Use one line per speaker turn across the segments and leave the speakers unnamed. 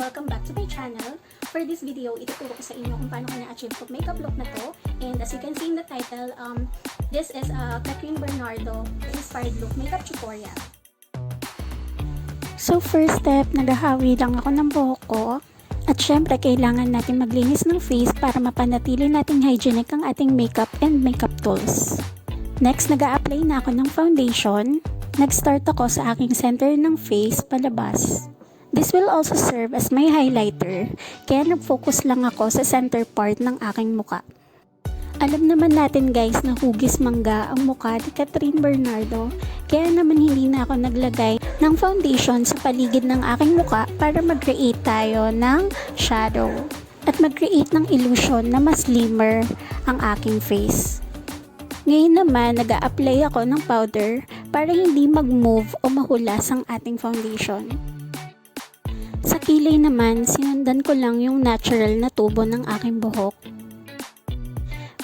welcome back to my channel. For this video, ituturo ko sa inyo kung paano ko na-achieve itong makeup look na to. And as you can see in the title, this is a Kathryn Bernardo inspired look makeup tutorial. So first step, naghahawi lang ako ng buhok ko. At syempre, kailangan natin maglinis ng face para mapanatili nating hygienic ang ating makeup and makeup tools. Next, nag-a-apply na ako ng foundation. Nag-start ako sa aking center ng face palabas. This will also serve as my highlighter, kaya nag-focus lang ako sa center part ng aking muka. Alam naman natin guys na hugis mangga ang mukha ni Kathryn Bernardo, kaya naman hindi na ako naglagay ng foundation sa paligid ng aking muka para mag-create tayo ng shadow at mag-create ng illusion na mas slimmer ang aking face. Ngayon naman, nag-a-apply ako ng powder para hindi mag-move o mahulas ang ating foundation. Sa kilay naman, sinundan ko lang yung natural na tubo ng aking buhok.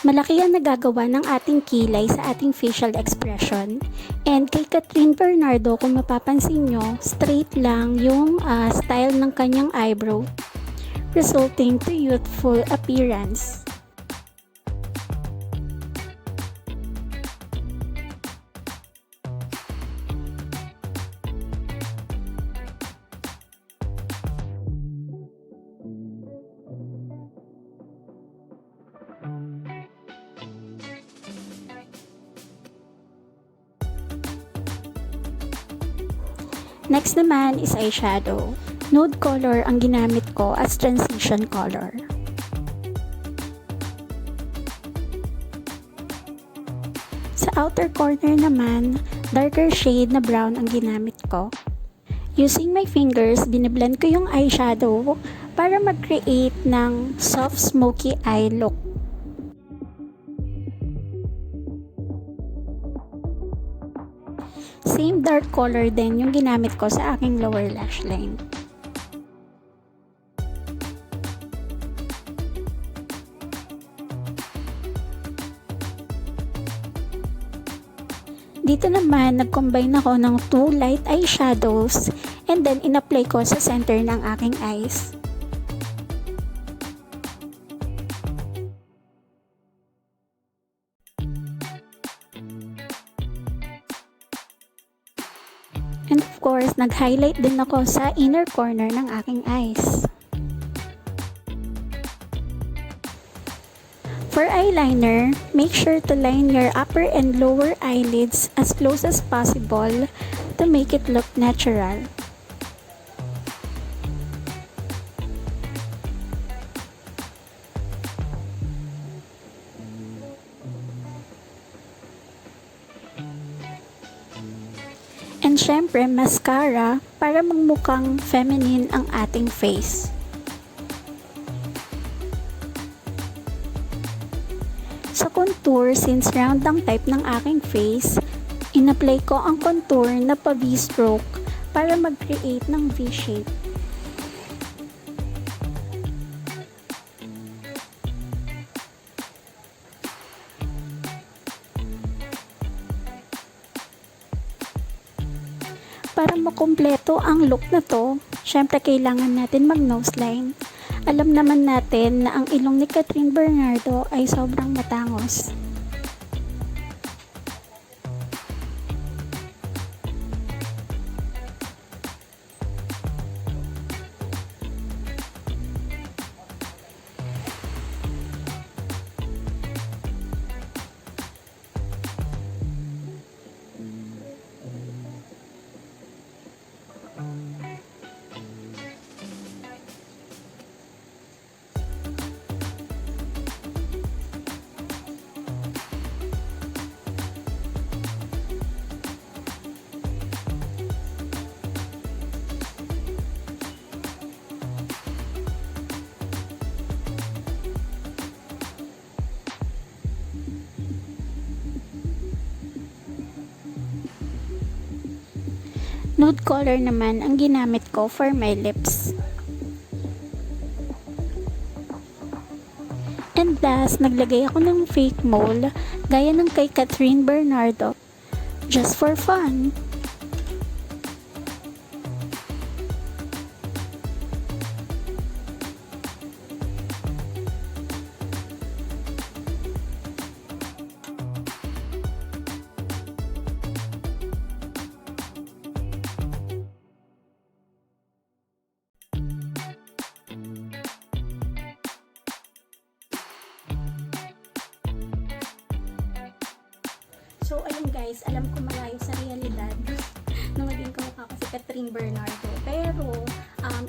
Malaki ang nagagawa ng ating kilay sa ating facial expression. And kay Kathryn Bernardo, kung mapapansin nyo, straight lang yung style ng kanyang eyebrow, resulting to youthful appearance. Next naman is eyeshadow. Nude color ang ginamit ko as transition color. Sa outer corner naman, darker shade na brown ang ginamit ko. Using my fingers, biniblend ko yung eyeshadow para mag-create ng soft smoky eye look. Same dark color din yung ginamit ko sa aking lower lash line. Dito naman, nag-combine ako ng two light eyeshadows and then in-apply ko sa center ng aking eyes. And of course, nag-highlight din ako sa inner corner ng aking eyes. For eyeliner, make sure to line your upper and lower eyelids as close as possible to make it look natural. And syempre, mascara para magmukhang feminine ang ating face. Sa contour, since round ang type ng aking face, in-apply ko ang contour na pa V-stroke para mag-create ng V-shape. Para makumpleto ang look na to, syempre kailangan natin mag-nose line. Alam naman natin na ang ilong ni Kathryn Bernardo ay sobrang matangos. Nude color naman ang ginamit ko for my lips. And last, naglagay ako ng fake mole gaya ng kay Kathryn Bernardo. Just for fun. So, ayun guys, alam ko malayo sa realidad na maging kamukha ko si Kathryn Bernardo. Pero,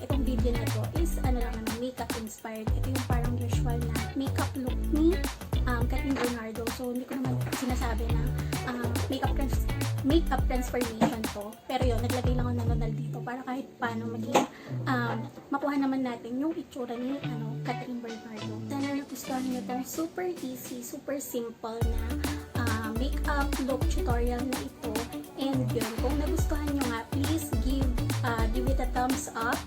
itong video na to is ano lang naman, makeup inspired. Ito yung parang usual na makeup look ni Kathryn Bernardo. So, hindi ko naman sinasabi na makeup transformation to. Pero yun, naglagay lang ako ng nodal dito para kahit paano maging makuha naman natin yung itsura ni Kathryn Bernardo. Sana nagustuhan nyo itong super easy, super simple na makeup look tutorial na ito. And yun, kung nagustuhan nyo nga, please give it a thumbs up.